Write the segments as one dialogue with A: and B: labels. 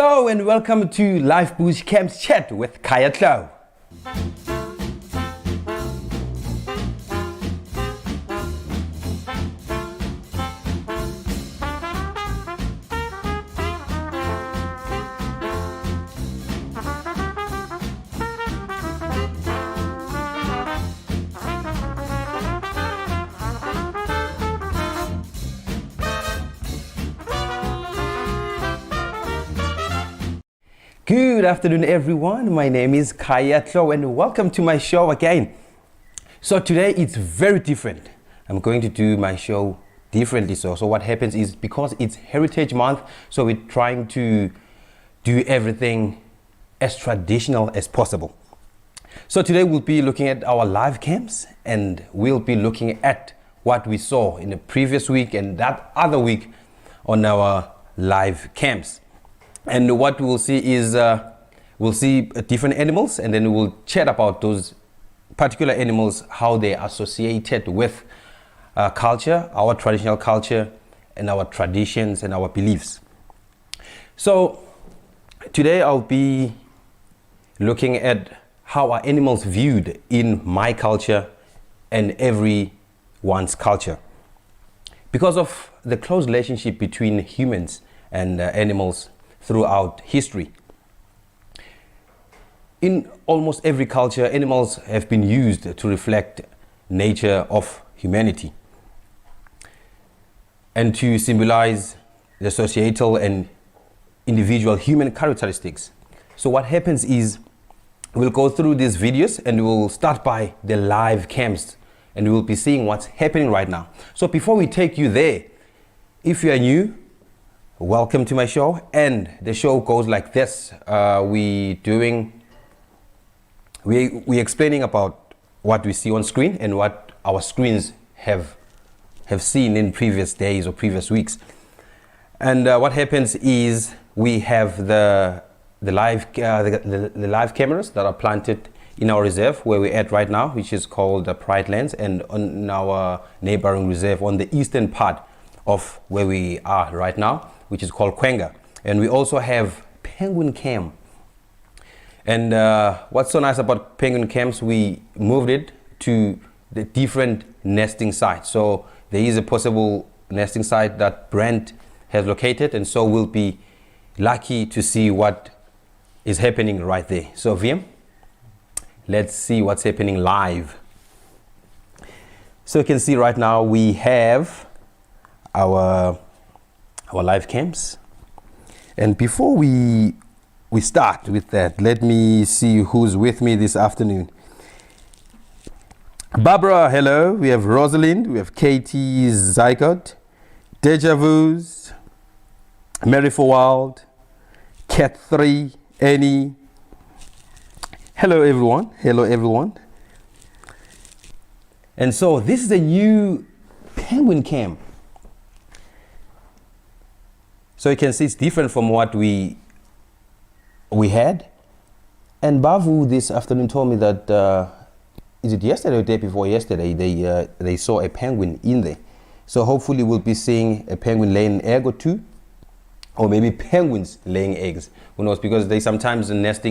A: Hello and welcome to Life Bush Camp's Chat with Khaya Tlou. Good afternoon everyone, my name is Khaya Tlou and welcome to my show again. So today it's very different. I'm going to do my show differently. So what happens is, because it's Heritage Month, so we're trying to do everything as traditional as possible. So today we'll be looking at our live camps and we'll be looking at what we saw in the previous week and that other week on our live camps. And what we'll see is we'll see different animals, and then we'll chat about those particular animals, how they are associated with culture, our traditional culture, and our traditions and our beliefs. So today I'll be looking at how are animals viewed in my culture and everyone's culture, because of the close relationship between humans and animals throughout history. In almost every culture, animals have been used to reflect nature of humanity and to symbolize the societal and individual human characteristics. So what happens is we'll go through these videos and we'll start by the live camps and we'll be seeing what's happening right now. So before we take you there, if you are new, welcome to my show. And the show goes like this. We're explaining about what we see on screen and what our screens have seen in previous days or previous weeks. And what happens is we have the live cameras that are planted in our reserve where we're at right now, which is called the Pride Lands, and on our neighboring reserve on the eastern part of where we are right now, which is called Quenga. And we also have penguin cam. And what's so nice about penguin camps, we moved it to the different nesting sites. So there is a possible nesting site that Brent has located, and so we'll be lucky to see what is happening right there. So VM, let's see what's happening live. So you can see right now we have our live camps, and before we start with that, let me see who's with me this afternoon. Barbara, hello. We have Rosalind, we have Katie Zygot, Deja Vu's, Mary Forwald, Cat 3, Annie. Hello everyone. Hello everyone. And so this is a new penguin camp. So you can see it's different from what we had. And Bavu this afternoon told me that, is it yesterday or the day before yesterday, they saw a penguin in there. So hopefully we'll be seeing a penguin laying an egg or two, or maybe penguins laying eggs. Who knows, because they sometimes nest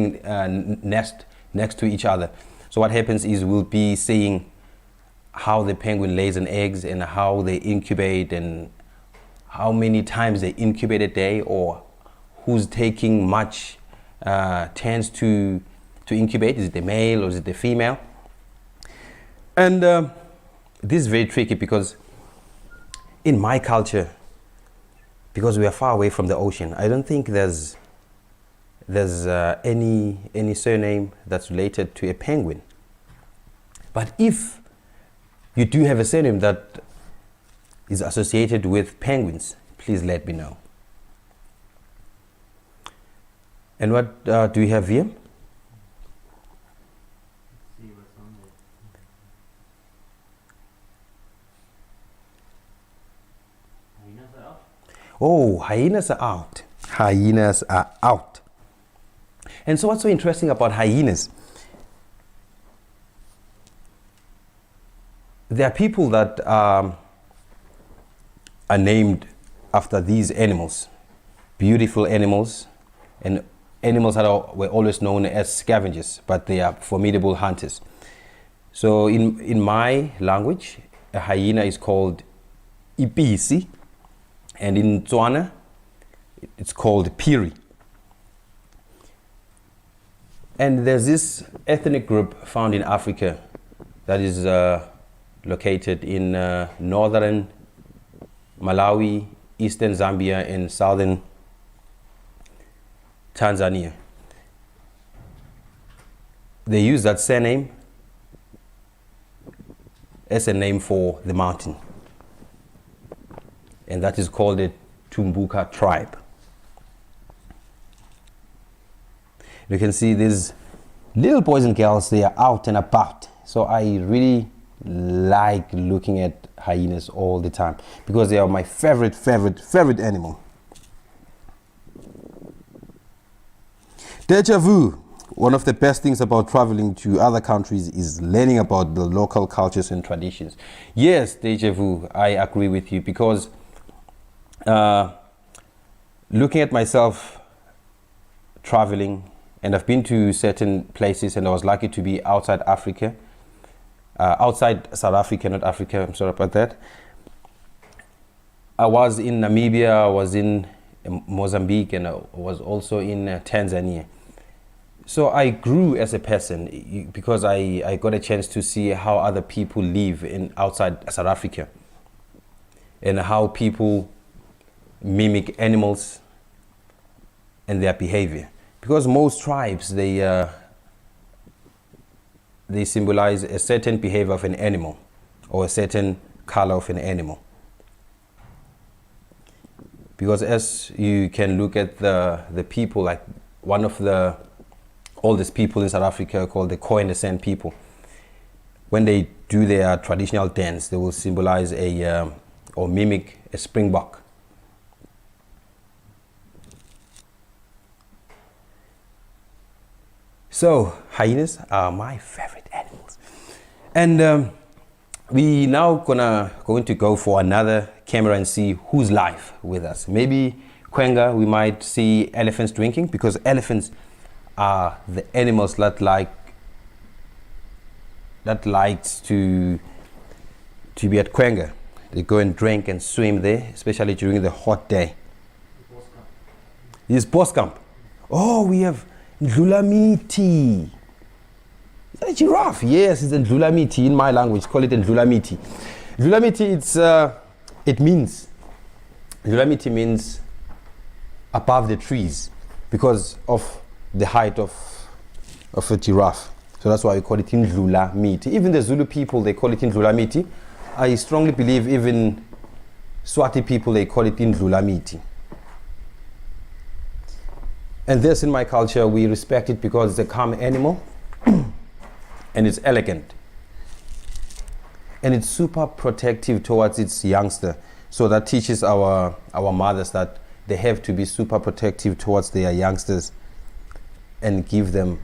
A: next to each other. So what happens is we'll be seeing how the penguin lays an eggs and how they incubate and how many times they incubate a day, or who's taking much turns to incubate. Is it the male or is it the female? And this is very tricky because in my culture, because we are far away from the ocean, I don't think there's any surname that's related to a penguin. But if you do have a surname that is associated with penguins, please let me know. And what do we have here? Oh, hyenas are out. Hyenas are out. And so what's so interesting about hyenas? There are people that are named after these animals, beautiful animals, and animals that were always known as scavengers, but they are formidable hunters. So in my language, a hyena is called ipisi, and in Tswana, it's called piri. And there's this ethnic group found in Africa that is located in northern Malawi, eastern Zambia, and southern Tanzania. They use that surname as a name for the mountain, and that is called the Tumbuka tribe. You can see these little boys and girls, they are out and about. So I really like looking at hyenas all the time because they are my favorite animal. Deja vu. One of the best things about traveling to other countries is learning about the local cultures and traditions. Yes, deja vu, I agree with you, because looking at myself traveling, and I've been to certain places, and I was lucky to be outside Africa, outside South Africa, not Africa, I'm sorry about that. I was in Namibia, I was in Mozambique, and I was also in Tanzania. So I grew as a person because I got a chance to see how other people live outside South Africa, and how people mimic animals and their behavior. Because most tribes, they symbolize a certain behavior of an animal or a certain color of an animal. Because as you can look at the people, like one of the oldest people in South Africa called the Khaya and the Sand people, when they do their traditional dance, they will symbolize or mimic a springbok. So hyenas are my favorite animals, and we now going to go for another camera and see who's live with us. Maybe Kwenga, we might see elephants drinking, because elephants are the animals that likes to be at Kwenga. They go and drink and swim there, especially during the hot day. It's Boskamp. Oh, we have Ndlulamiti. Is that a giraffe? Yes, it's a Ndlulamiti. In my language, call it a Ndlulamiti. Ndlulamiti, Ndlulamiti means above the trees, because of the height of a giraffe. So that's why we call it Ndlulamiti. Even the Zulu people, they call it Ndlulamiti. I strongly believe even Swati people, they call it Ndlulamiti. And this, in my culture, we respect it because it's a calm animal and it's elegant. And it's super protective towards its youngster. So that teaches our mothers that they have to be super protective towards their youngsters and give them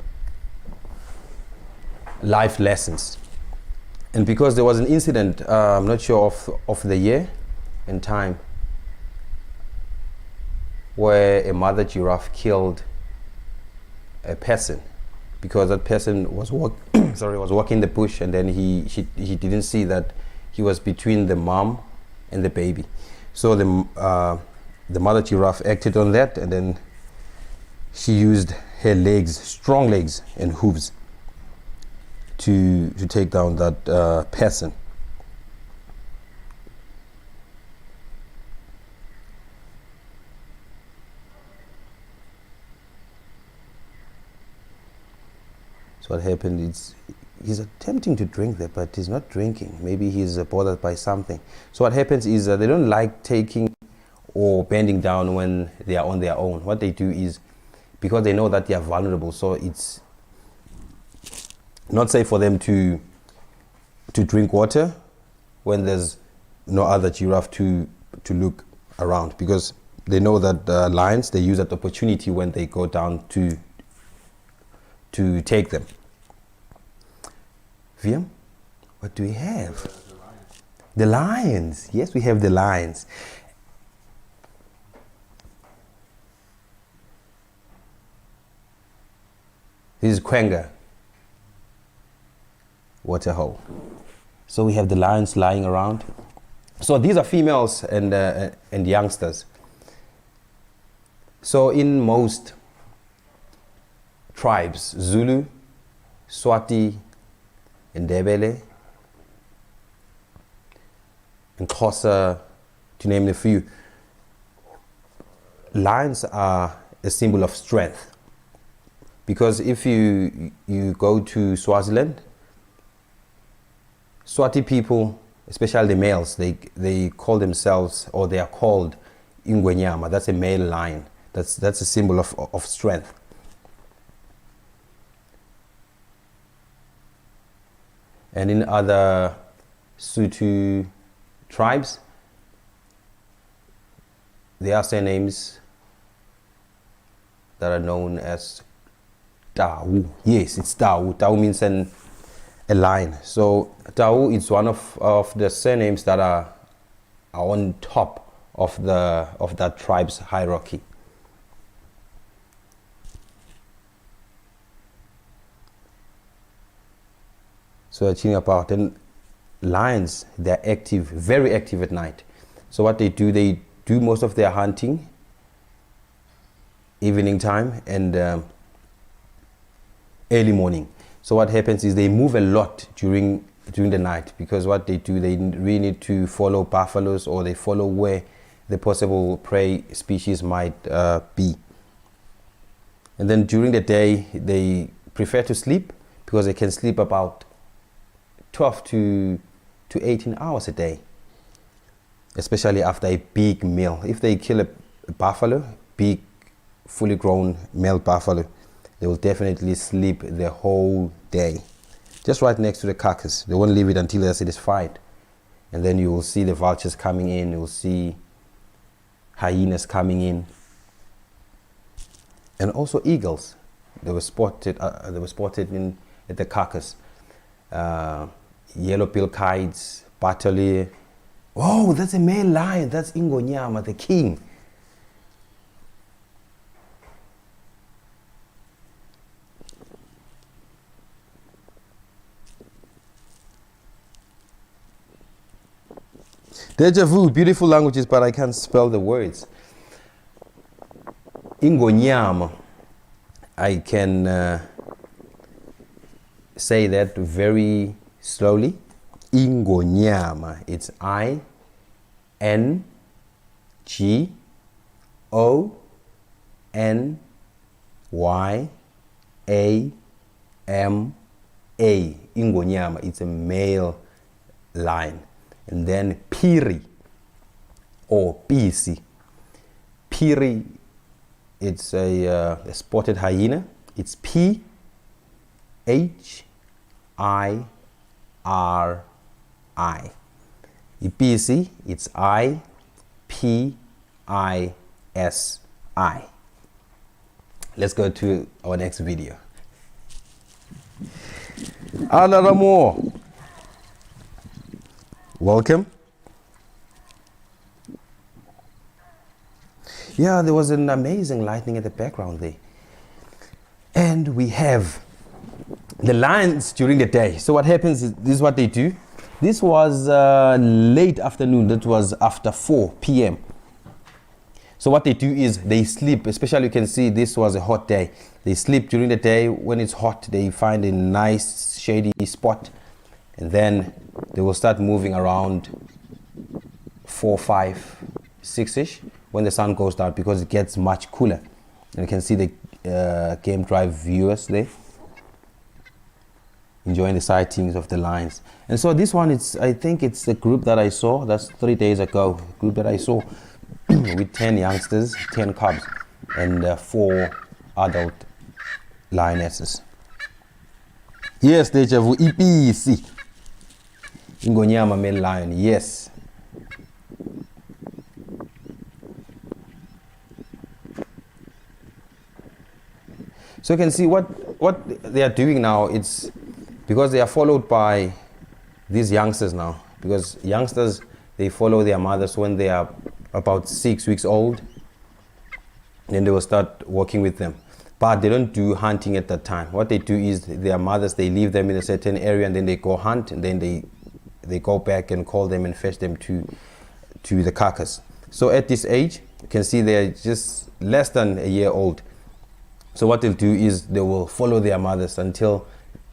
A: life lessons. And because there was an incident, I'm not sure of the year and time, where a mother giraffe killed a person, because that person was walking in the bush, and then he didn't see that he was between the mom and the baby. So the mother giraffe acted on that, and then she used her legs, strong legs and hooves, to take down that person. So what happened is he's attempting to drink there, but he's not drinking. Maybe he's bothered by something. So what happens is they don't like taking or bending down when they are on their own. What they do is, because they know that they are vulnerable, so it's not safe for them to drink water when there's no other giraffe to look around, because they know that lions, they use that opportunity when they go down to take them. Viam, what do we have? The lions. Yes, we have the lions. This is Quenga waterhole. So we have the lions lying around. So these are females and youngsters. So in most tribes, Zulu, Swati, Ndebele, and Xhosa, to name a few, lions are a symbol of strength. Because if you go to Swaziland, Swati people, especially the males, they call themselves, or they are called Ingwenyama. That's a male lion. That's a symbol of strength. And in other Sotho tribes, there are surnames that are known as Tlou. Yes, it's Tlou. Tlou means a lion. So Tlou is one of the surnames that are on top of that tribe's hierarchy. So talking about, and lions, they're active, very active at night. So what they do most of their hunting evening time and early morning. So what happens is they move a lot during the night, because what they do, they really need to follow buffaloes, or they follow where the possible prey species might be. And then during the day, they prefer to sleep, because they can sleep about 12 to 18 hours a day, especially after a big meal. If they kill a buffalo, big, fully grown male buffalo, they will definitely sleep the whole day, just right next to the carcass. They won't leave it until they're satisfied. And then you will see the vultures coming in, you will see hyenas coming in, and also eagles. They were spotted at the carcass. Yellow-billed kites, battle. Oh, that's a male lion. That's Ingonyama, the king. Deja vu, beautiful languages, but I can't spell the words. Ingonyama, I can say that very slowly. Ingonyama. It's INGONYAMA. Ingonyama. It's a male lion. And then Piri or Pisi. Piri, it's a spotted hyena. It's PHIRI. Ipisi, it's IPISI. Let's go to our next video. Alaramo. Welcome. Yeah, there was an amazing lightning at the background there. And we have the lions during the day. So what happens is, this is what they do. This was late afternoon. That was after 4 p.m. So what they do is they sleep. Especially, you can see this was a hot day. They sleep during the day. When it's hot, they find a nice shady spot, and then they will start moving around 4, 5, 6-ish when the sun goes down, because it gets much cooler. And you can see the Game Drive viewers there enjoying the sightings of the lions. And so this one, I think it's the group that I saw. That's 3 days ago. Group that I saw with 10 youngsters, 10 cubs, and 4 adult lionesses. Yes, deja vu. EPC. Ingonyama male lion. Yes. So you can see what they are doing now. It's because they are followed by these youngsters now. Because youngsters, they follow their mothers when they are about 6 weeks old. Then they will start working with them. but they don't do hunting at that time. What they do is their mothers, they leave them in a certain area and then they go hunt, and then they go back and call them and fetch them to the carcass. So at this age, you can see they're just less than a year old. So what they'll do is they will follow their mothers until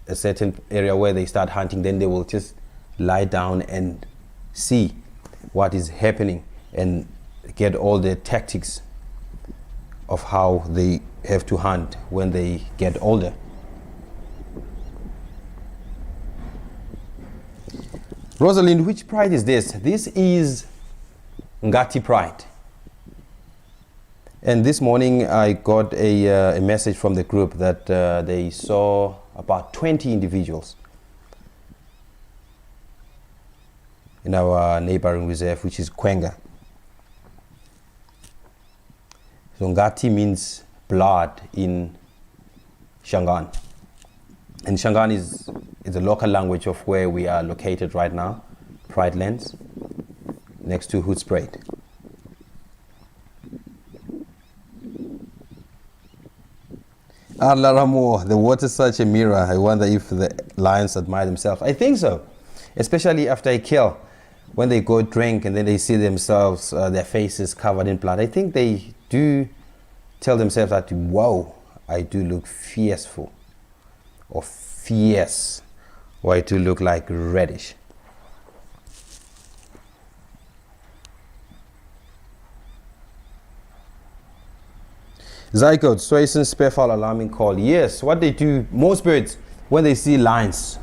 A: a certain area where they start hunting. Then they will just lie down and see what is happening and get all the tactics of how they have to hunt when they get older. Rosalind, which pride is this? This is Ngati pride. And this morning I got a message from the group that they saw about 20 individuals in our neighboring reserve, which is Kwenga. So Ngati means blood in Shangaan. And Shangaan is the local language of where we are located right now, Pride Lands, next to Hoedspruit. Laramo, the water is such a mirror. I wonder if the lions admire themselves. I think so, especially after a kill. When they go drink and then they see themselves, their faces covered in blood, I think they do tell themselves that, whoa, I do look fierceful or fierce, or I do look like reddish. Zygote, Swayson Spearfowl alarming call. Yes, what they do, most birds, when they see lions,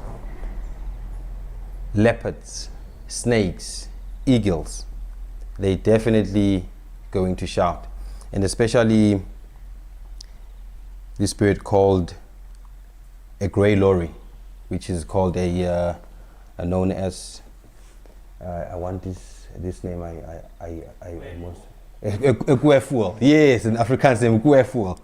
A: leopards, snakes, eagles, they definitely going to shout. And especially this bird called a grey lorry, which is called a known as I want this name. I almost a guefool. Yes, in Afrikaans name guefool.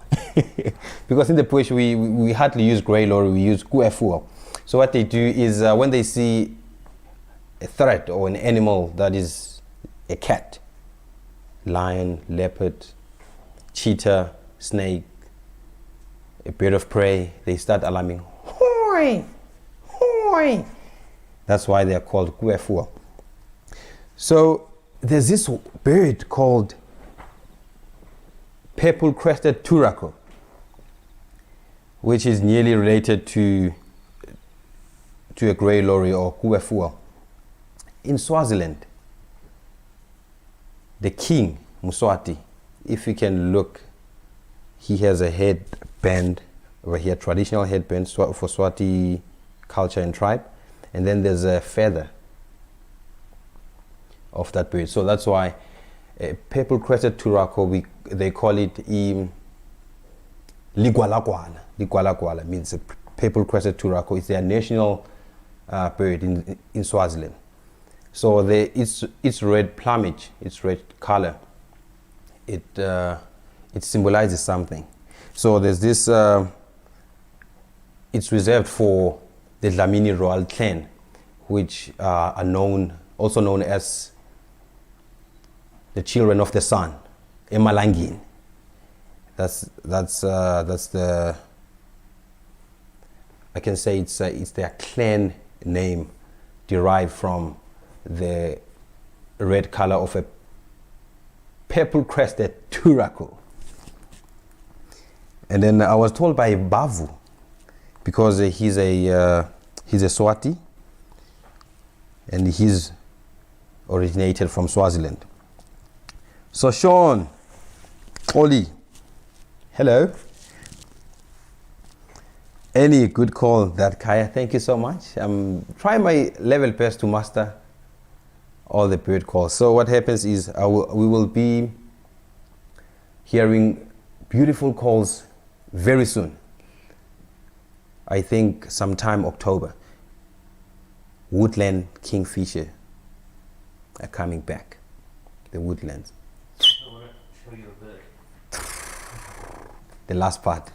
A: Because in the bush we hardly use grey lorry, we use guefool. So what they do is when they see a threat or an animal that is a cat, lion, leopard, cheetah, snake, a bird of prey, they start alarming. Hoi! Hoi! That's why they are called guefool. So there's this bird called purple-crested turaco, which is nearly related to a grey lorry or guefool. In Swaziland, the king, Mswati, if you can look, he has a headband over here, traditional headband for Swati culture and tribe, and then there's a feather of that bird. So that's why purple-crested turaco, they call it ligwalagwala. Ligwalagwala means a purple-crested turaco. It's their national bird in Swaziland. So its red plumage, its red color, it symbolizes something. So there's this, it's reserved for the Dlamini royal clan, which are also known as the children of the sun, Emalangin. That's the, I can say it's their clan name derived from the red color of a purple-crested turaco. And then I was told by Bavu, because he's a Swati, and he's originated from Swaziland. So Sean, Oli, hello. Any good call that, Khaya? Thank you so much. I'm trying my level best to master all the bird calls. So what happens is we will be hearing beautiful calls very soon. I think sometime October. Woodland kingfisher are coming back. The woodlands.
B: I want to show you a bird.
A: The last part.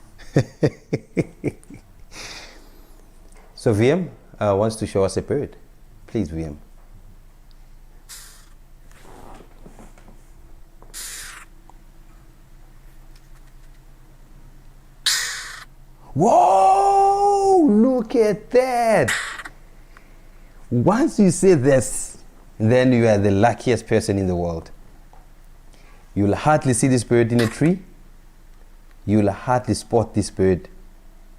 A: So VM wants to show us a bird. Please, VM. Whoa, look at that. Once you see this, then you are the luckiest person in the world. You'll hardly see this bird in a tree. You'll hardly spot this bird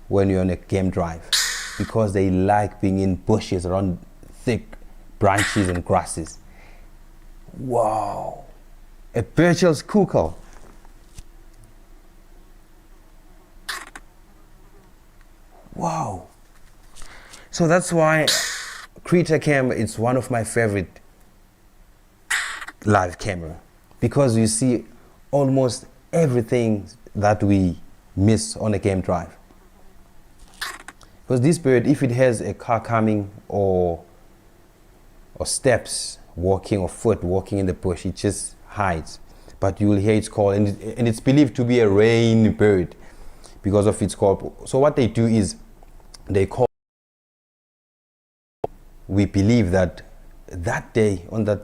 A: when you're on a game drive, because they like being in bushes around thick branches and grasses. Wow, a Burchell's cuckoo. Wow. So that's why Creator Cam is one of my favorite live camera, because you see almost everything that we miss on a game drive. Because this bird, if it has a car coming or steps walking or foot walking in the bush, it just hides. But you will hear its call, and it's believed to be a rain bird because of its call. So what they do is they call. We believe that on that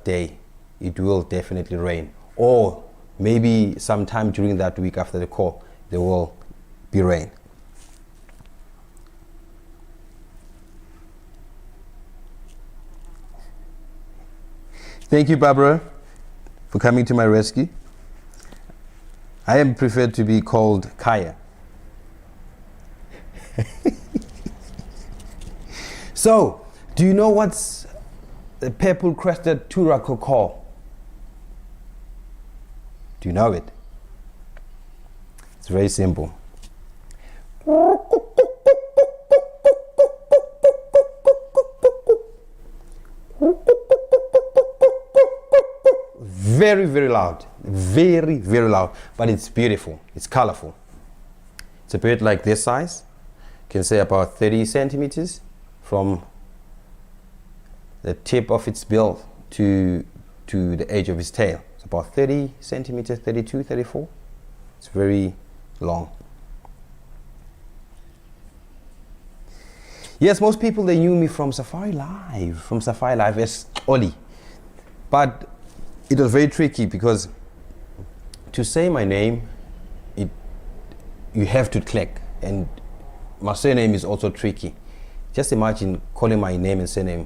A: day, it will definitely rain, or maybe sometime during that week after the call, there will be rain. Thank you, Barbara, for coming to my rescue. I am preferred to be called Khaya. So, do you know what's the purple-crested turako call? Do you know it? It's very simple. Very, very loud. Very, very loud. But it's beautiful. It's colorful. It's a bird like this size. You can say about 30 centimeters from the tip of its bill to the edge of its tail. It's about 30 centimeters, 32, 34. It's very long. Yes, most people, they knew me from Safari Live as Oli. But it was very tricky, because to say my name, you have to click, and my surname is also tricky. Just imagine calling my name and surname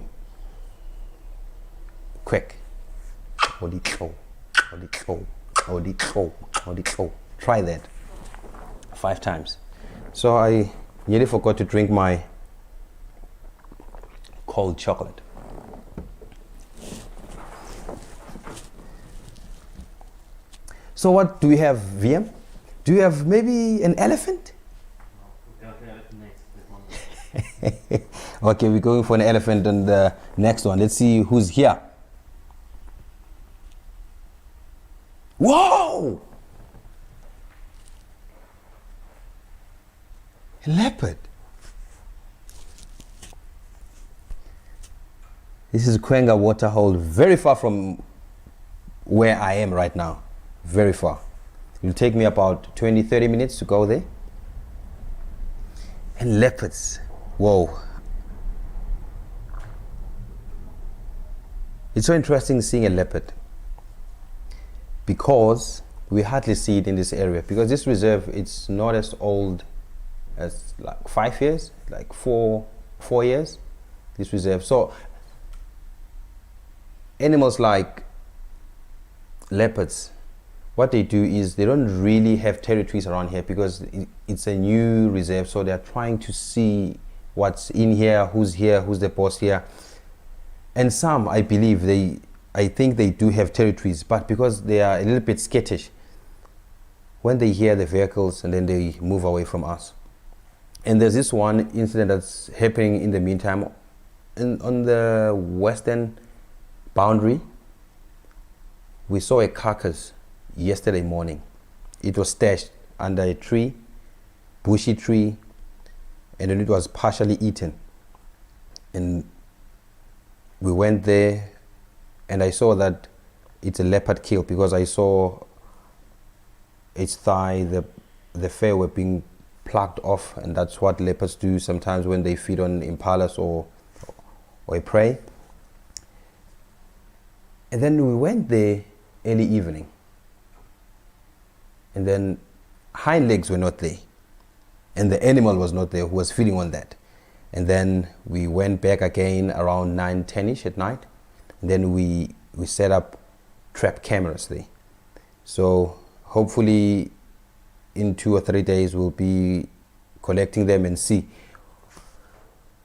A: quick. Tlou, Tlou, Tlou, Tlou. Try that 5 times. So I nearly forgot to drink my cold chocolate. So what do we have, VM? Do you have maybe an elephant?
B: No, we'll go for an elephant next.
A: Okay, we're going for an elephant on the next one. Let's see who's here. Whoa! A leopard. This is Kwenga waterhole, very far from where I am right now. Very far. It'll take me about 20-30 minutes to go there. And leopards. Whoa. It's so interesting seeing a leopard, because we hardly see it in this area, because this reserve, it's not as old as like 5 years, like four years, this reserve. So animals like leopards, what they do is they don't really have territories around here, because it's a new reserve. So they're trying to see what's in here, who's the boss here. And some, I believe, I think they do have territories, but because they are a little bit skittish, when they hear the vehicles, and then they move away from us. And there's this one incident that's happening in the meantime on the western boundary. We saw a carcass yesterday morning. It was stashed under a tree, bushy tree, and then it was partially eaten. And we went there, and I saw that it's a leopard kill, because I saw its thigh, the fur were being plucked off, and that's what leopards do sometimes when they feed on impalas or a prey. And then we went there early evening, and then hind legs were not there. and the animal was not there who was feeding on that. And then we went back again around 9-10ish at night, and then we set up trap cameras there. So hopefully in 2 or 3 days we'll be collecting them and see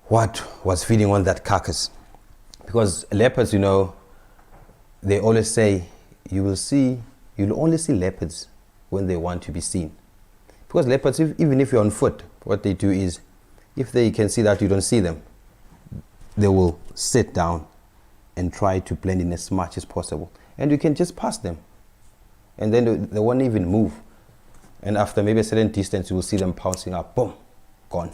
A: what was feeding on that carcass. Because leopards, you know, they always say you'll only see leopards when they want to be seen. Because leopards, even if you're on foot, what they do is, if they can see that you don't see them, they will sit down and try to blend in as much as possible. And you can just pass them. And then they won't even move. And after maybe a certain distance, you will see them pouncing up, boom, gone.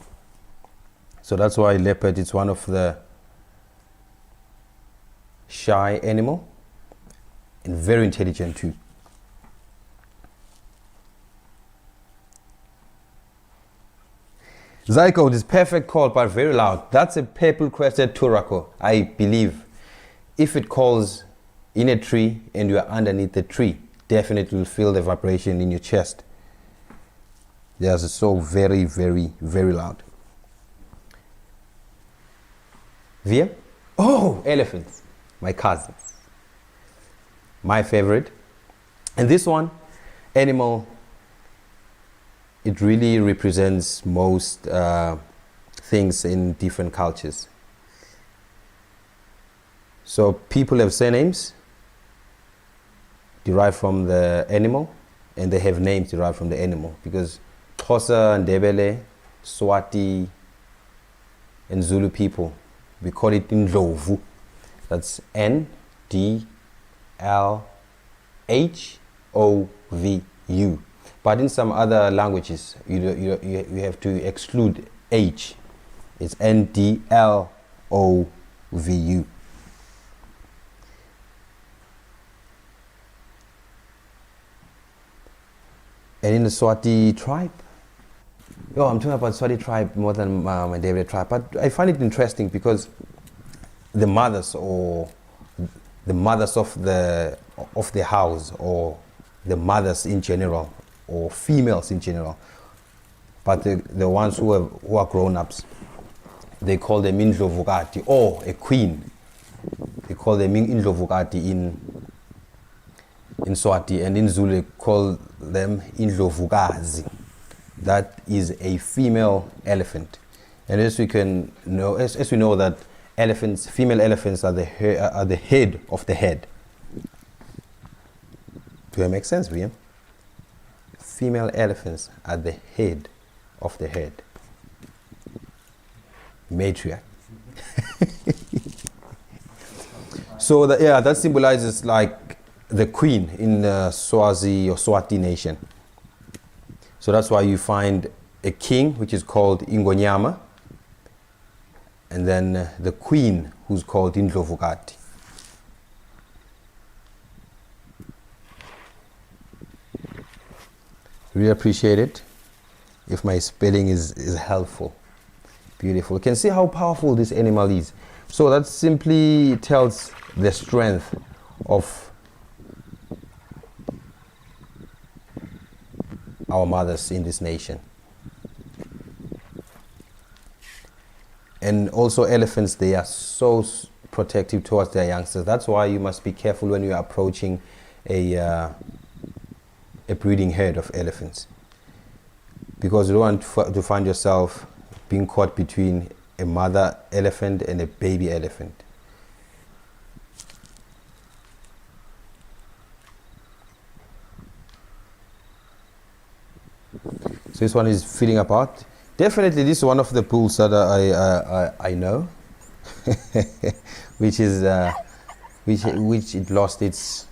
A: So that's why leopard is one of the shy animal and very intelligent too. Zygote is perfect call, but very loud. That's a purple-crested turaco, I believe. If it calls in a tree and you are underneath the tree, definitely will feel the vibration in your chest. Yes, it's so very, very, very loud. Via? Oh, elephants. My cousins. My favorite. And this one, animal, it really represents most things in different cultures. So people have surnames derived from the animal, and they have names derived from the animal, because Xhosa, Ndebele, Swati, and Zulu people, we call it Ndlovu. That's Ndlhou. But in some other languages, you have to exclude H. It's Ndlovu. And in the Swati tribe, I'm talking about Swati tribe more than my David tribe, but I find it interesting because the mothers of the house, or the mothers in general, or females in general, but the ones who are grown-ups, they call them Indlovukati, or a queen. They call them Indlovukati in Swati, and in Zulu they call them Indlovukazi. That is a female elephant. And as we know that elephants, female elephants are the head of the head. Do that make sense, William? Female elephants are the head of the head. Matriarch. So that symbolizes like the queen in Swazi or Swati nation. So that's why you find a king, which is called Ingonyama, and then the queen, who's called Indlovukati. Really appreciate it if my spelling is helpful. Beautiful. You can see how powerful this animal is. So that simply tells the strength of our mothers in this nation. And also elephants, they are so protective towards their youngsters. That's why you must be careful when you are approaching a breeding herd of elephants, because you don't want to find yourself being caught between a mother elephant and a baby elephant. So this one is feeding apart. Definitely this is one of the bulls that I know, which it lost its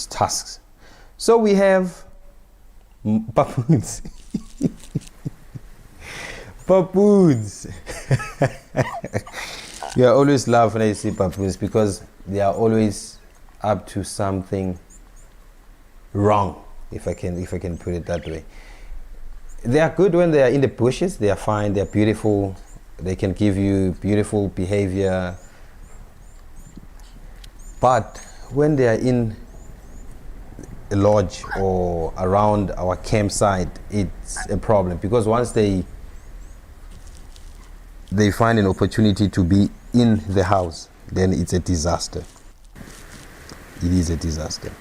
A: tusks. So we have baboons. Baboons. You always laugh when I see baboons, because they are always up to something wrong, if I can put it that way. They are good when they are in the bushes. They are fine. They are beautiful. They can give you beautiful behavior. But when they are in a lodge or around our campsite, it's a problem, because once they find an opportunity to be in the house, then it's a disaster. It is a disaster.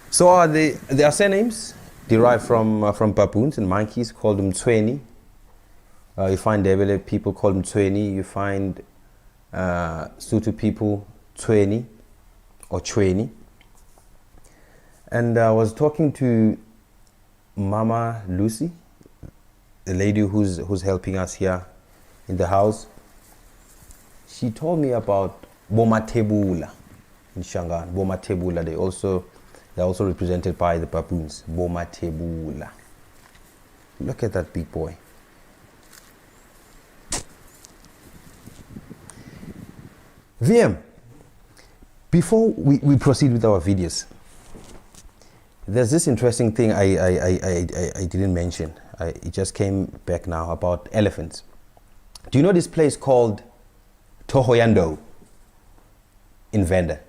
A: So their surnames derived from baboons and monkeys, called them Tweni. You find Ndebele people call them Tweni. You find Sotho people Tweni or Chweni. And I was talking to Mama Lucy, the lady who's helping us here in the house. She told me about Bomatebula in Shangaan. Bomatebula, they're also represented by the baboons. Bomatebula. Look at that big boy. VM, before we proceed with our videos, there's this interesting thing I didn't mention. It just came back now about elephants. Do you know this place called Thohoyandou in Venda,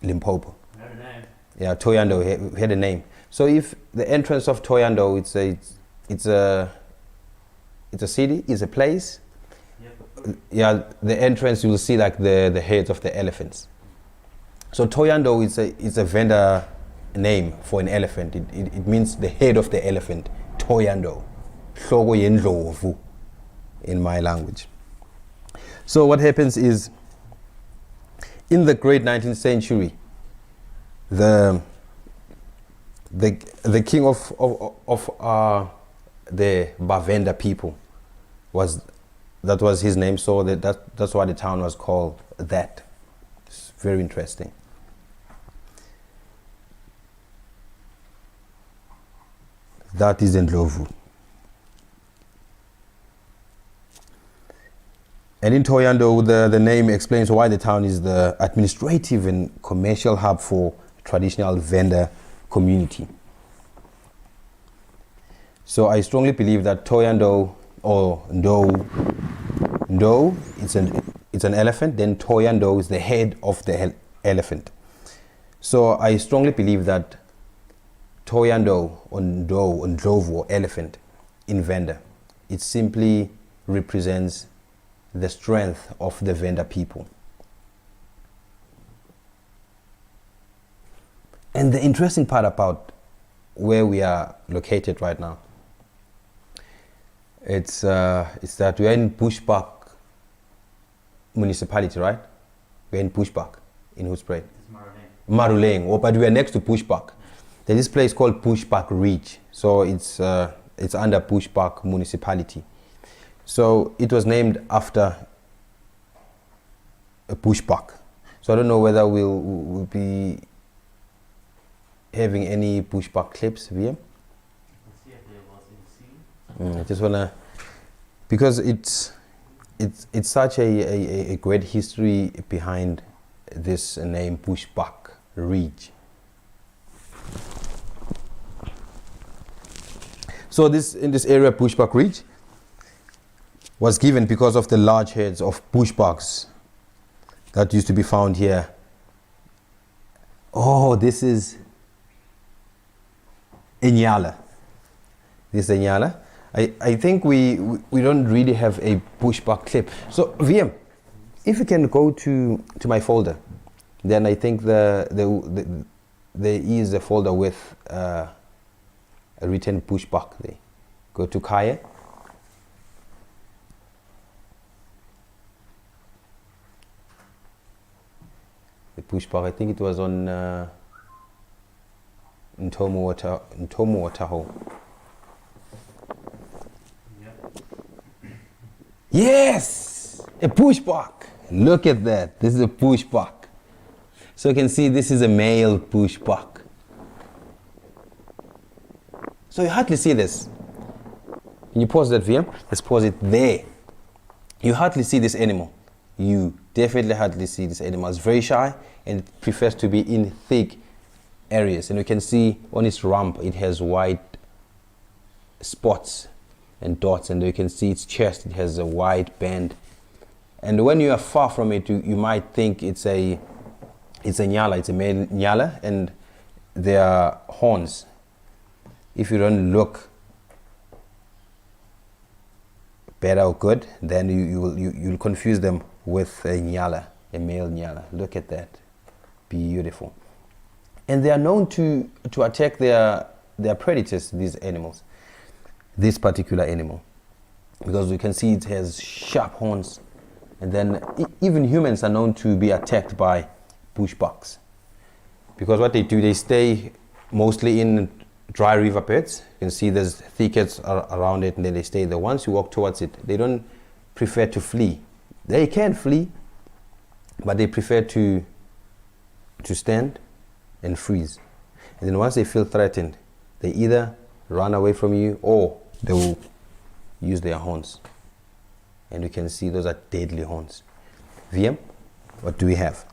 A: Limpopo?
B: I don't know.
A: Yeah, Thohoyandou had a name. So if the entrance of Thohoyandou, it's a city, it's a place.
B: Yep.
A: Yeah, the entrance, you will see like the heads of the elephants. So Thohoyandou is a Venda name for an elephant. It means the head of the elephant. Thohoyandou, hloko yendlovu in my language. So what happens is, in the great 19th century, the king of the Bavenda people was his name. So that's why the town was called that. It's very interesting. That is Ndlovu. And in Thohoyandou, the name explains why the town is the administrative and commercial hub for traditional Venda community. So I strongly believe that Thohoyandou, or Ndo, it's an elephant. Then Thohoyandou is the head of the elephant. So I strongly believe that Thohoyandou, or Ndo, or Ndlovu, or elephant in Venda, it simply represents the strength of the Venda people. And the interesting part about where we are located right now, it's that we are in Bushbuck municipality, right? We're in Bushbuck in Hoedspruit.
B: It's Maruleng.
A: Maruleng, but we are next to Bushbuck. There's this place called Bushbuck Ridge, so it's under Bushbuck municipality. So it was named after a bushbuck. So I don't know whether we'll be having any bushbuck clips here.
B: Let's see if there was in sea.
A: I just wanna, because it's such a great history behind this name, Bushbuck Ridge. So in this area, Bushbuck Ridge was given because of the large herds of bushbucks that used to be found here. Oh, this is Inyala. This is Inyala. I think we don't really have a bushbuck clip. So VM, if you can go to my folder, then I think there is a folder with a written bushbuck there. Go to Khaya. The bushbuck, I think it was on Ntomo Tahoe.
B: Yep.
A: Yes! A bushbuck! Look at that. This is a bushbuck. So you can see this is a male bushbuck. So you hardly see this. Can you pause that VM? Let's pause it there. You hardly see this animal. You definitely hardly see this animal. It's very shy and it prefers to be in thick areas. And you can see on its rump it has white spots and dots, and you can see its chest, it has a white band. And when you are far from it, you might think it's a It's a nyala, it's a male nyala, and their horns, if you don't look better or good, then you'll confuse them with a nyala, a male nyala. Look at that, beautiful. And they are known to attack their predators, these animals, this particular animal, because you can see it has sharp horns. And then even humans are known to be attacked by bushbucks, because what they do, they stay mostly in dry riverbeds. You can see there's thickets around it, and then they stay there. Once you walk towards it, they don't prefer to flee. They can flee, but they prefer to stand and freeze. And then once they feel threatened, they either run away from you or they will use their horns. And you can see those are deadly horns. VM, what do we have?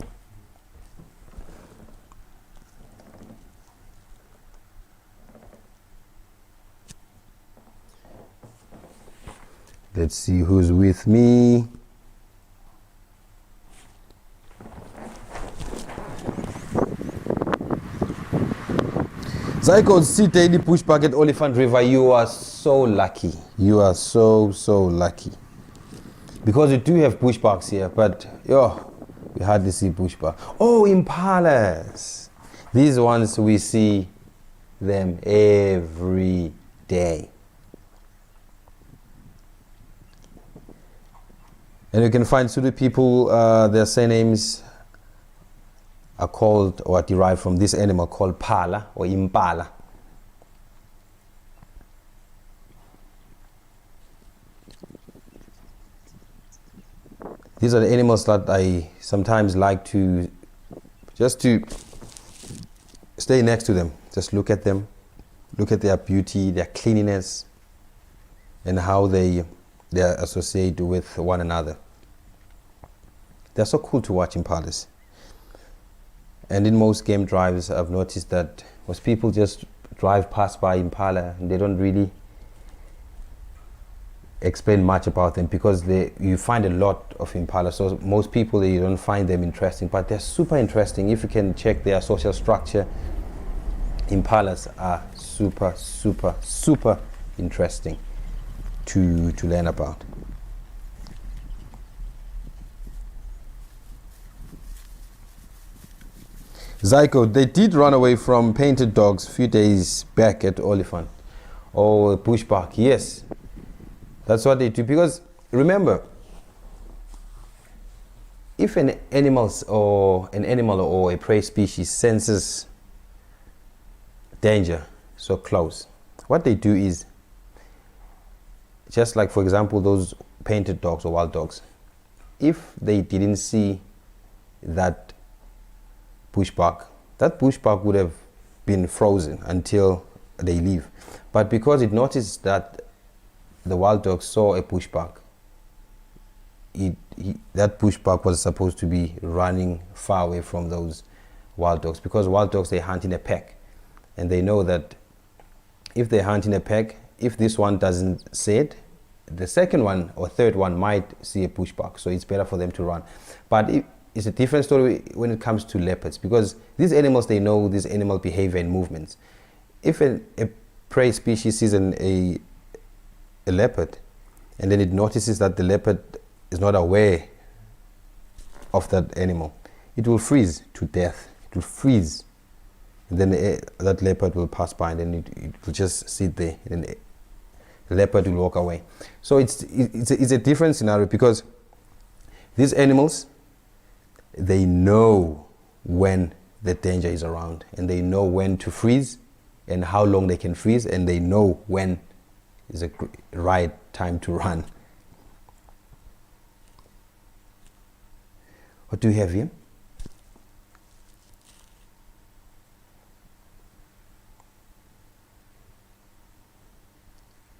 A: Let's see who's with me. Zyko, see daily bushbuck at Oliphant River. You are so lucky. You are so lucky. Because we do have bushbucks here, but we hardly see bushbuck. Oh, impalas. These ones, we see them every day. And you can find Zulu people, their surnames are called or are derived from this animal called pala or impala. These are the animals that I sometimes like to stay next to them. Just look at them, look at their beauty, their cleanliness, and how they are associated with one another. They're so cool to watch impalas. And in most game drives, I've noticed that most people just drive past by impala and they don't really explain much about them, because you find a lot of impala. So most people, you don't find them interesting, but they're super interesting. If you can check their social structure, impalas are super interesting to learn about. Zyko, they did run away from painted dogs a few days back at Oliphant. Oh, bushbuck, yes. That's what they do, because remember, if an animal or a prey species senses danger so close, what they do is, just like for example those painted dogs or wild dogs, if they didn't see that bushbuck would have been frozen until they leave. But because it noticed that the wild dog saw a bushbuck, that bushbuck was supposed to be running far away from those wild dogs, because wild dogs, they hunt in a pack, and they know that if they hunt in a pack, if this one doesn't see it, the second one or third one might see a bushbuck, so it's better for them to run. But it's a different story when it comes to leopards, because these animals, they know this animal behavior and movements. If a prey species sees a leopard, and then it notices that the leopard is not aware of that animal, it will freeze to death. It will freeze, and then that leopard will pass by, and then it will just sit there, and then the leopard will walk away. So it's a different scenario, because these animals, they know when the danger is around, and they know when to freeze and how long they can freeze, and they know when is a right time to run. What do we have here?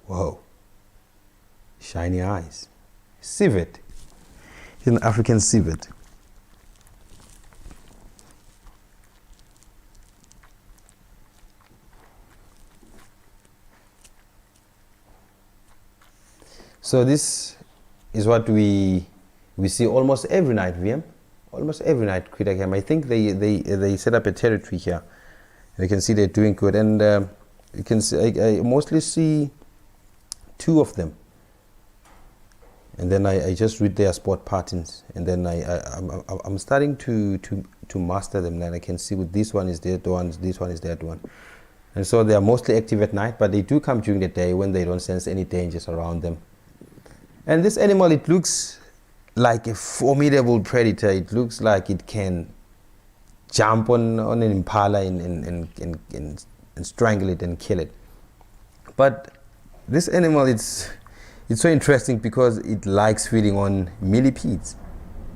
A: Whoa, shiny eyes. Civet. It's an African civet. So this is what we see almost every night, VM. almost every night critter cam. I think they set up a territory here. You can see they're doing good, and you can see I mostly see 2 of them, and then I just read their spot patterns, and then I'm starting to master them. Then I can see with this one is that one, this one is that one, and so they are mostly active at night, but they do come during the day when they don't sense any dangers around them. And this animal, it looks like a formidable predator. It looks like it can jump on an impala and strangle it and kill it. But this animal, it's so interesting because it likes feeding on millipedes.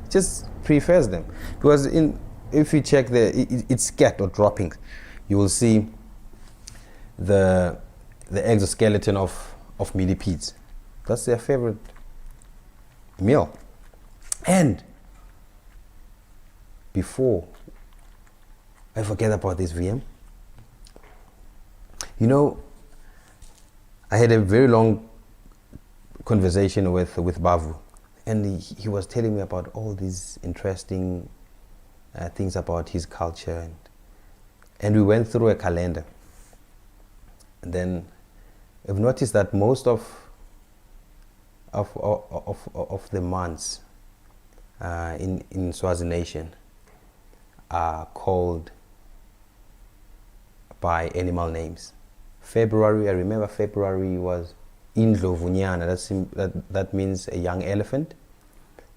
A: It just prefers them. Because if you check its scat or droppings, you will see the exoskeleton of millipedes. That's their favorite meal. And before I forget about this, VM, you know, I had a very long conversation with Bavu, and he was telling me about all these interesting things about his culture, and we went through a calendar. And then I've noticed that most of the months in Swazi nation are called by animal names. February, I remember February was Indlovunyana, that means a young elephant.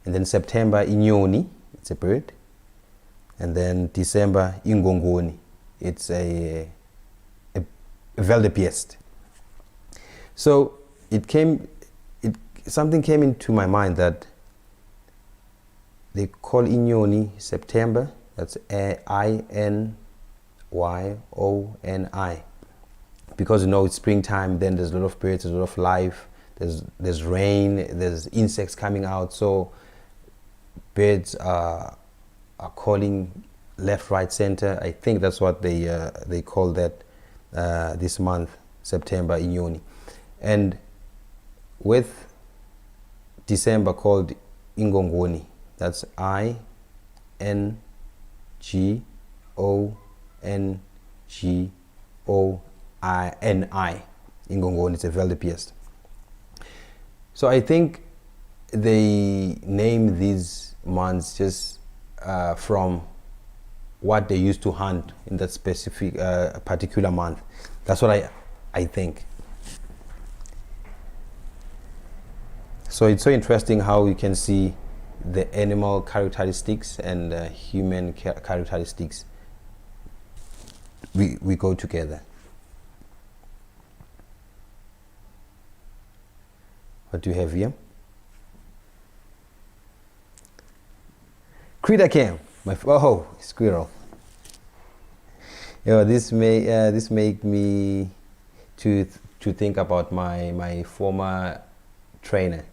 A: And then September, Inyoni, it's a bird. And then December, Ingongoni, it's a wildebeest. So something came into my mind that they call Inyoni September, that's INYONI, because you know it's springtime, then there's a lot of birds, there's a lot of life, there's rain, there's insects coming out, so birds are calling left, right, center. I think that's what they call that this month, September, Inyoni. And with December called Ingongoni, that's INGONGONI. Ingongoni, it's a wildebeest. So I think they name these months just from what they used to hunt in that specific particular month. That's what I think. So it's so interesting how you can see the animal characteristics and human characteristics. We go together. What do you have here? Critter cam. Squirrel. This make me to think about my former trainer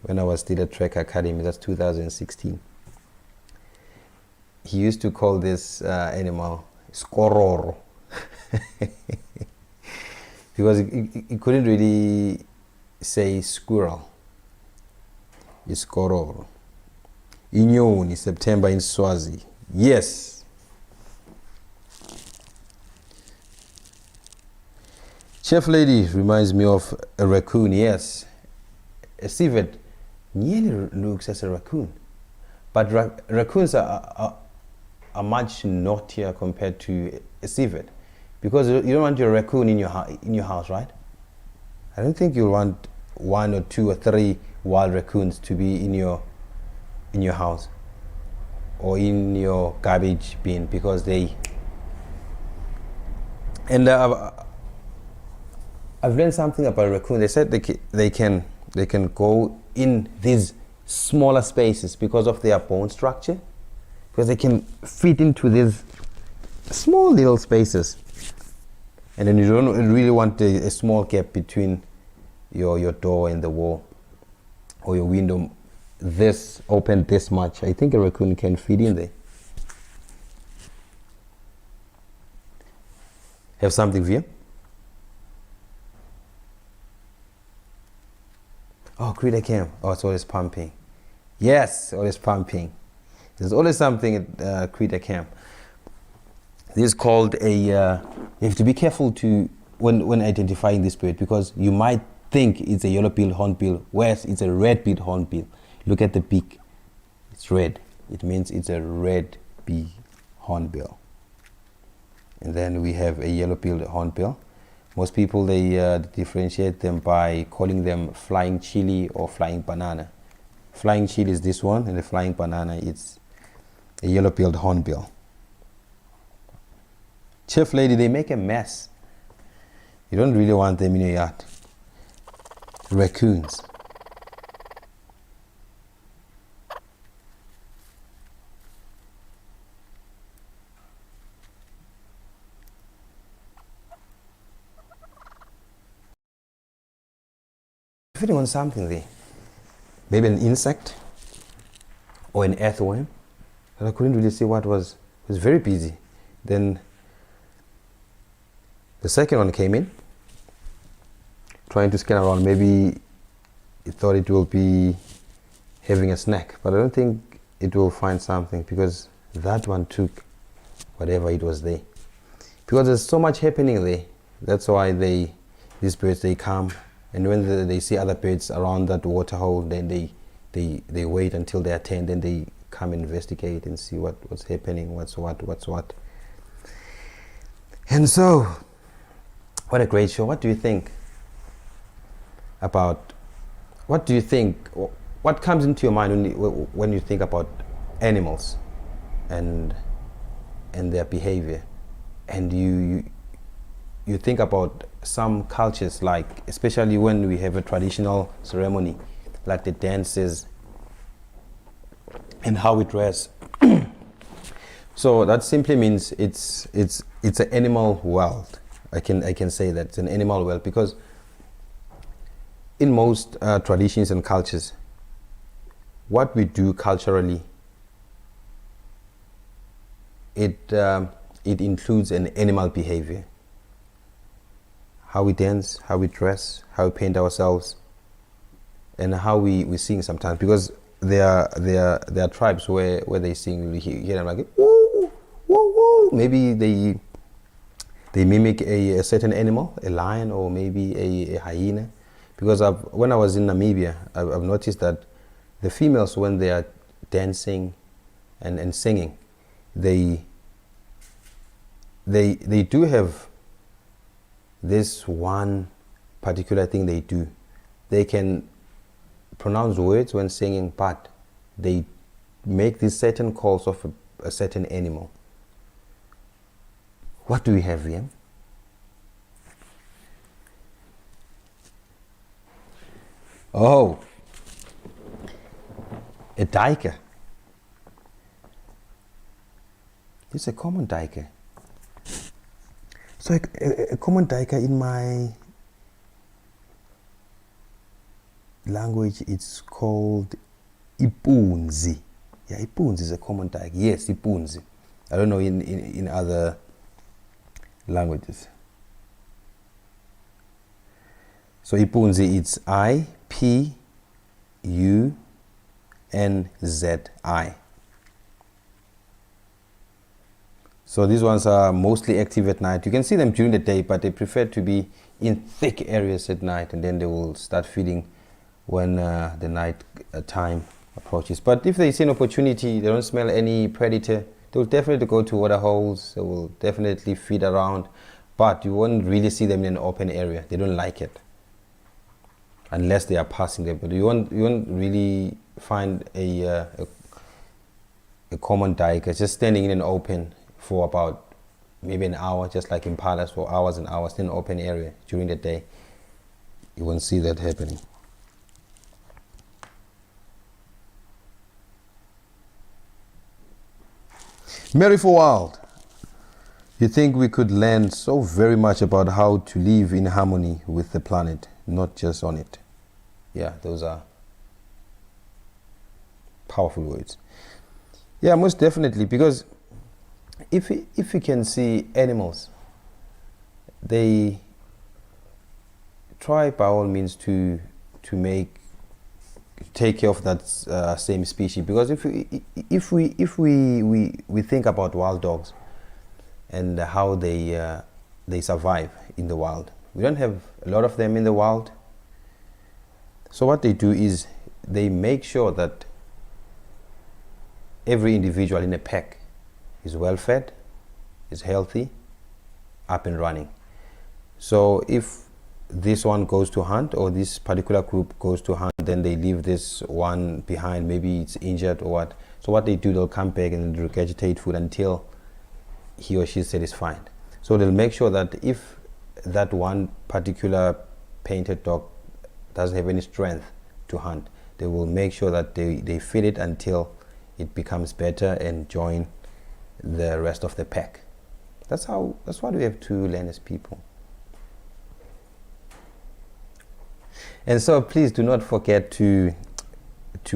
A: when I was still at Trek Academy. That's 2016. He used to call this animal Squirrel because he couldn't really say squirrel. It's Squirrel. Inyoni, September in Swazi. Yes. Chef lady reminds me of a raccoon. Yes. A civet nearly looks as a raccoon, but raccoons are much naughtier compared to a civet, because you don't want your raccoon in your house, right? I don't think you'll want 1 or 2 or 3 wild raccoons to be in your house or in your garbage bin, because they. And I've learned something about raccoon. They said they can go in these smaller spaces because of their bone structure, because they can fit into these small little spaces, and then you don't really want a small gap between your door and the wall, or your window this open this much. I think a raccoon can fit in there. Have something for you? Oh, critter cam. Oh, it's always pumping. Yes, always pumping. There's always something at Creator Camp. This is called a, you have to be careful to when identifying this bird, because you might think it's a yellow-billed hornbill, whereas it's a red-billed hornbill. Look at the beak. It's red. It means it's a red-billed hornbill. And then we have a yellow-billed hornbill. Most people, they differentiate them by calling them flying chili or flying banana. Flying chili is this one, and the flying banana is a yellow-billed hornbill. Chef lady, they make a mess. You don't really want them in your yard. Raccoons. Feeding on something there. Maybe an insect or an earthworm. But I couldn't really see what was. It was very busy. Then the second one came in, trying to scan around. Maybe it thought it will be having a snack, but I don't think it will find something, because that one took whatever it was there. Because there's so much happening there. That's why these birds, they come, and when they see other birds around that water hole, then they wait until they attend, then they come and investigate and see what's happening, what's what. And so, what a great show. What do you think about, what comes into your mind when you think about animals and their behavior? And you think about some cultures, like especially when we have a traditional ceremony, like the dances and how we dress. So that simply means it's an animal world. I can say that it's an animal world, because in most traditions and cultures, what we do culturally, it includes an animal behavior. How we dance, how we dress, how we paint ourselves, and how we sing sometimes. Because there are tribes where they sing, you hear them like, woo, woo, woo. Maybe they mimic a certain animal, a lion, or maybe a hyena. Because when I was in Namibia, I've noticed that the females, when they are dancing and singing, they do have this one particular thing they do. They can pronounce words when singing, but they make these certain calls of a certain animal. What do we have here? Oh, a duiker. This is a common duiker. So a common duiker, in my language, it's called ipunzi. Yeah, ipunzi is a common duiker. Yes, ipunzi. I don't know in other languages. So ipunzi, it's I-P-U-N-Z-I. So these ones are mostly active at night. You can see them during the day, but they prefer to be in thick areas at night, and then they will start feeding when the night time approaches. But if they see an opportunity, they don't smell any predator, they will definitely go to water holes. They will definitely feed around, but you won't really see them in an open area. They don't like it unless they are passing them. But you won't really find a common duiker just standing in an open for about maybe an hour, just like impalas, for hours and hours in an open area during the day. You won't see that happening. Mary for Wild, you think we could learn so very much about how to live in harmony with the planet, not just on it. Yeah, those are powerful words. Yeah, most definitely, because if you can see animals, they try by all means to make take care of that same species. Because if we think about wild dogs and how they survive in the wild, we don't have a lot of them in the wild. So what they do is they make sure that every individual in a pack is well fed, is healthy, up and running. So if this one goes to hunt, or this particular group goes to hunt, then they leave this one behind, maybe it's injured or what. So what they do, they'll come back and regurgitate food until he or she is satisfied. So they'll make sure that if that one particular painted dog doesn't have any strength to hunt, they will make sure that they feed it until it becomes better and join the rest of the pack. That's what we have to learn as people. And so please do not forget to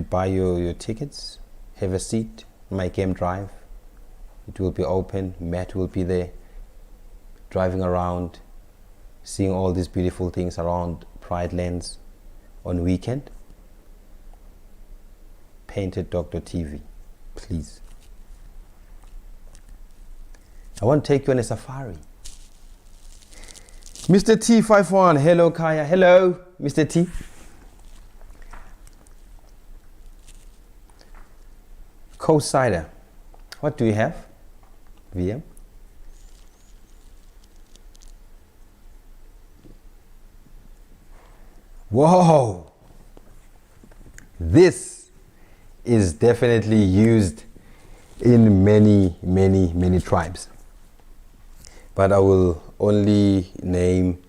A: buy your tickets. Have a seat. My game drive. It will be open. Matt will be there, driving around, seeing all these beautiful things around Pride Lands on weekend. Painteddog TV, please. I want to take you on a safari. Mr. T51, hello Khaya, hello Mr. T. Coast cider, what do you have, VM? Whoa, this is definitely used in many tribes, but I will only name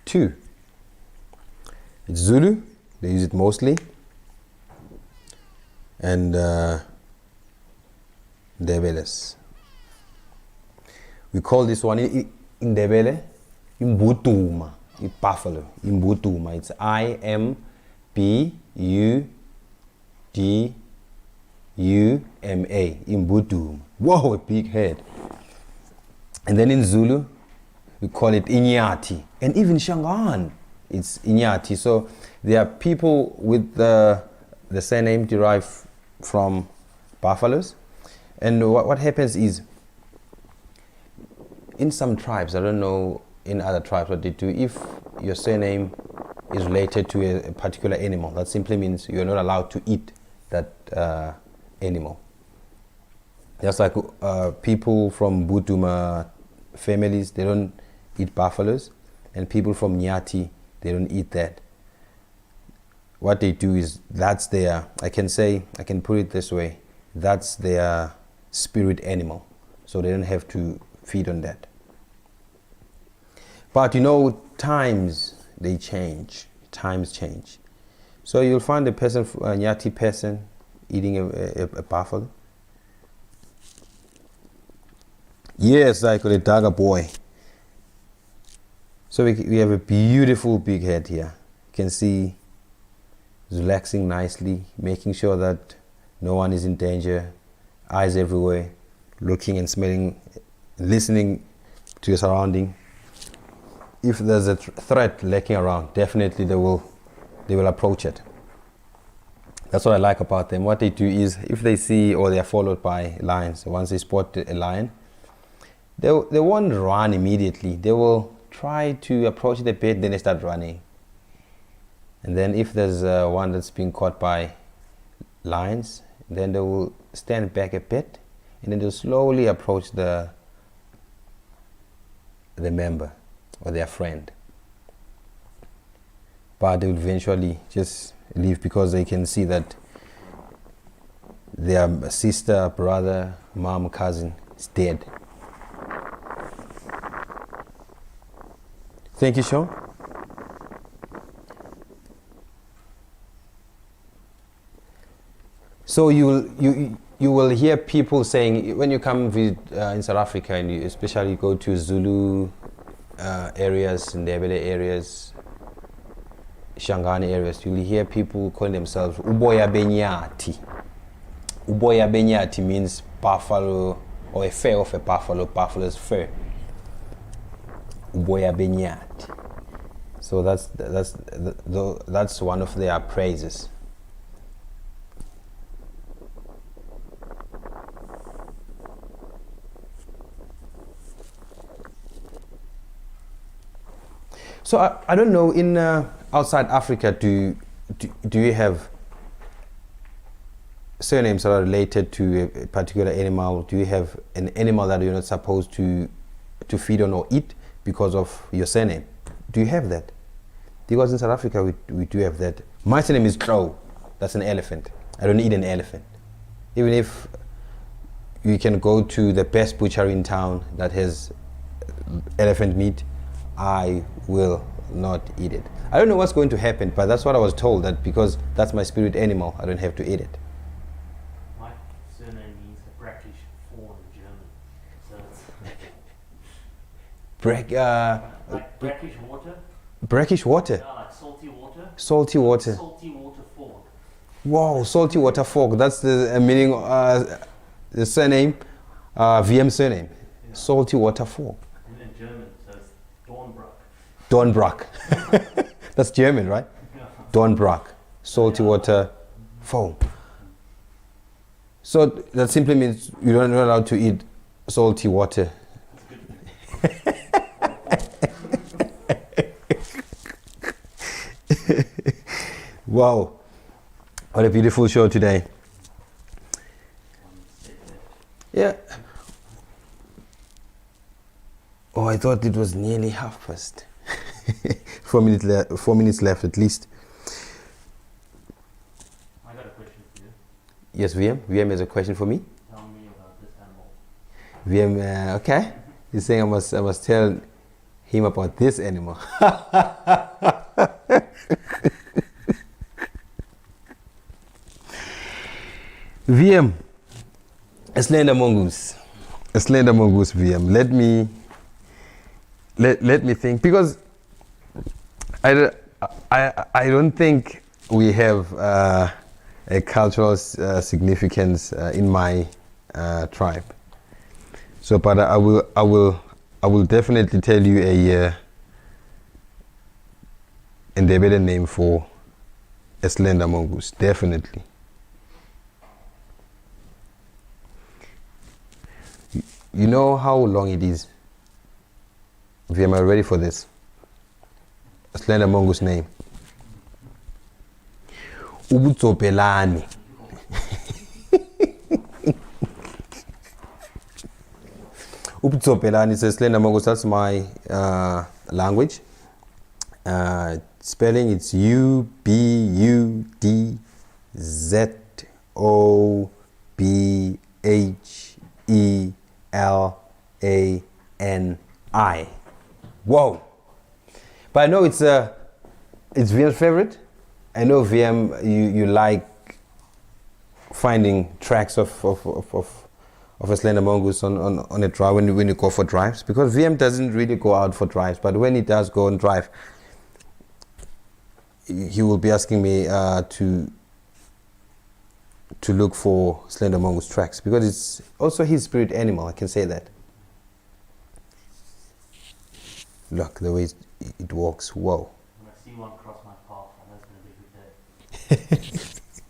A: 2. It's Zulu, they use it mostly, and Ndebeles. We call this one in Ndebele imbutuma, buffalo, imbutuma. It's IMBUDUMA, imbutuma. Whoa, a big head. And then in Zulu, we call it Inyati. And even Shangaan, it's Inyati. So there are people with the surname derived from buffaloes. And what happens is, in some tribes, I don't know in other tribes what they do, if your surname is related to a particular animal, that simply means you're not allowed to eat that animal. Just like people from Butuma families, they don't eat buffaloes, and people from Nyati, they don't eat that. What they do is, that's their, I can put it this way, that's their spirit animal. So they don't have to feed on that. But you know, times change. So you'll find a person, a Nyati person, eating a buffalo. Yes, I call it Daga boy. So we have a beautiful big head here. You can see it's relaxing nicely, making sure that no one is in danger, eyes everywhere, looking and smelling, listening to your surrounding. If there's a threat lurking around, definitely they will approach it. That's what I like about them. What they do is, if they see or they are followed by lions, once they spot a lion, they won't run immediately. They will try to approach it a bit, then they start running. And then if there's one that's being caught by lions, then they will stand back a bit, and then they'll slowly approach the member or their friend. But they will eventually just leave, because they can see that their sister, brother, mom, cousin is dead. Thank you, Sean. So you will hear people saying, when you come visit in South Africa, and you especially go to Zulu areas, Ndebele areas, Shangani areas, you'll hear people calling themselves Uboya Benyati. Uboya Benyati means buffalo, or a fur of a buffalo, buffalo's fur. Uboya Benyati. So that's one of their praises. So I don't know, in outside Africa, do you have surnames that are related to a particular animal? Do you have an animal that you're not supposed to feed on or eat because of your surname? Do you have that? Because in South Africa we do have that. My surname is Tlou. That's an elephant. I don't eat an elephant. Even if you can go to the best butchery in town that has elephant meat, I will not eat it. I don't know what's going to happen, but that's what I was told, that because that's my spirit animal, I don't have to eat it.
B: My surname means a brackish fawn in German. So it's like brackish water.
A: Brackish water?
B: Yeah, like salty water.
A: Salty water.
B: Salty water fawn.
A: Wow, salty water fork. That's the meaning, the surname, VM surname.
B: Yeah.
A: Salty water fork.
B: And in German, so it's
A: Dornbruck. That's German, right?
B: Yeah.
A: Dornbruck. Salty water foam. So that simply means you're not allowed to eat salty water. Wow, what a beautiful show today. Yeah. Oh, I thought it was nearly past. 4 minutes left at least.
B: I got a question for you.
A: Yes, VM. VM has a question for me.
B: Tell me about this animal.
A: VM, okay. He's saying I must tell him about this animal. VM, a slender mongoose. A slender mongoose, VM. Let me think, because I don't think we have a cultural significance in my tribe. So, but I will definitely tell you a Ndebele name for a slender mongoose. Definitely. You know how long it is? Am I ready for this? A slender mongoose name. Ubutsopelani. Ubutsopelani is a slender mongoose. That's my language. Spelling, it's Ubutzopelani. Whoa! But I know it's VM's favorite. I know VM, you like finding tracks of a slender mongoose on a drive when you go for drives, because VM doesn't really go out for drives, but when he does go on drive, he will be asking me to look for slender mongoose tracks, because it's also his spirit animal. I can say that. Look the way it walks. Whoa.
B: When I see one cross my path, I know it's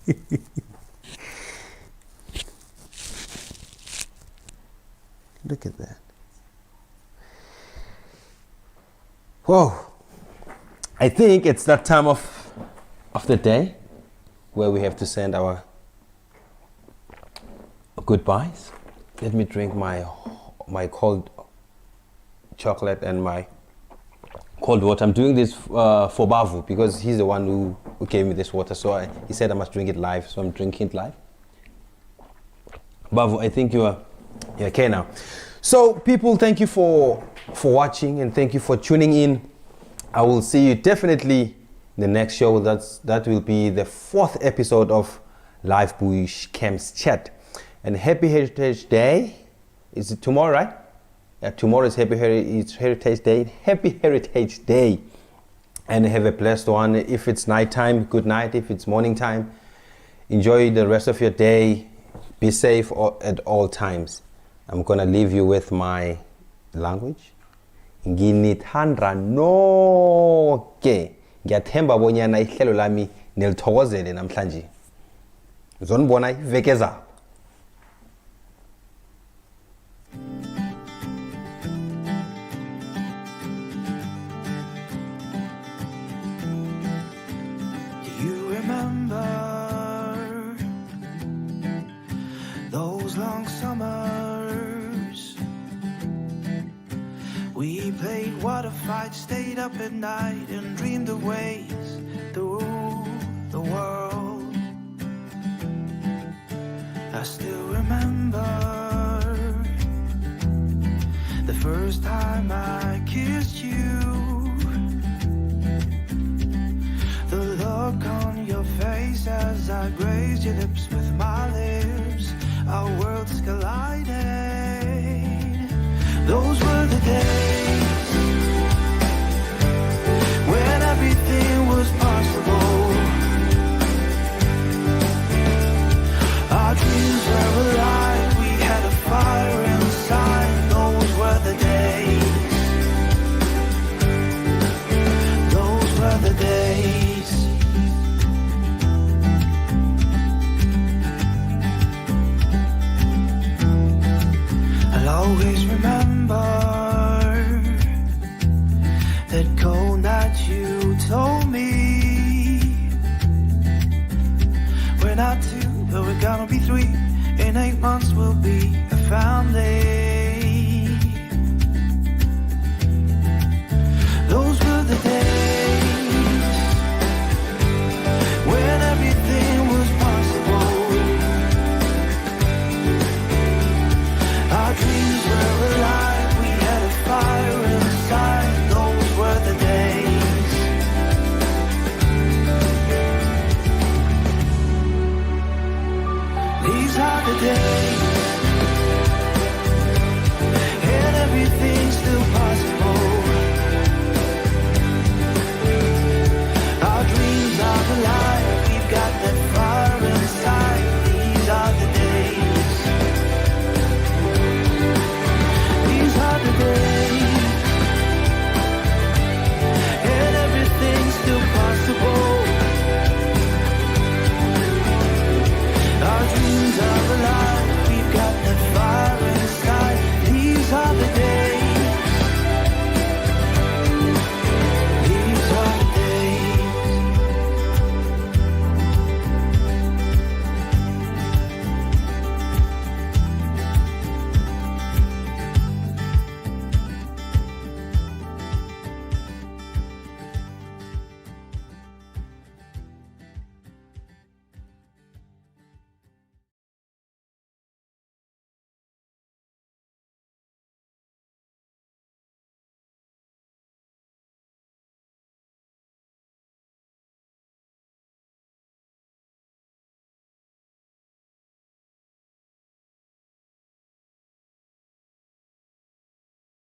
B: going to be a good day.
A: Look at that. Whoa. I think it's that time of the day where we have to send our goodbyes. Let me drink my cold chocolate and my cold water. I'm doing this for Bavu, because he's the one who gave me this water. So he said I must drink it live, so I'm drinking it live. Bavu, I think you're okay now. So people, thank you for watching, and thank you for tuning in. I will see you definitely in the next show. That will be the 4th episode of Live Bush Camps Chat. And happy Heritage Day. Is it tomorrow, right? Yeah, tomorrow is Heritage Day. Happy Heritage Day. And have a blessed one. If it's nighttime, good night. If it's morning time, enjoy the rest of your day. Be safe at all times. I'm gonna leave you with my language. nginithanda nonke. Ngiyathemba bonyana ihlelo lami nilithokozele namhlanje. Zonibona iveke ezayo.
C: Those long summers, we played water fights, stayed up at night and dreamed of ways through the world. I still remember the first time I kissed you, the look on your face as I grazed your lips with my lips. Our worlds collided. Those were the days when everything was possible. Our dreams were alive. We had a fire inside. Those were the days. Those were the days. Always remember that cold night you told me we're not two, but we're gonna be three. In 8 months we'll be a family.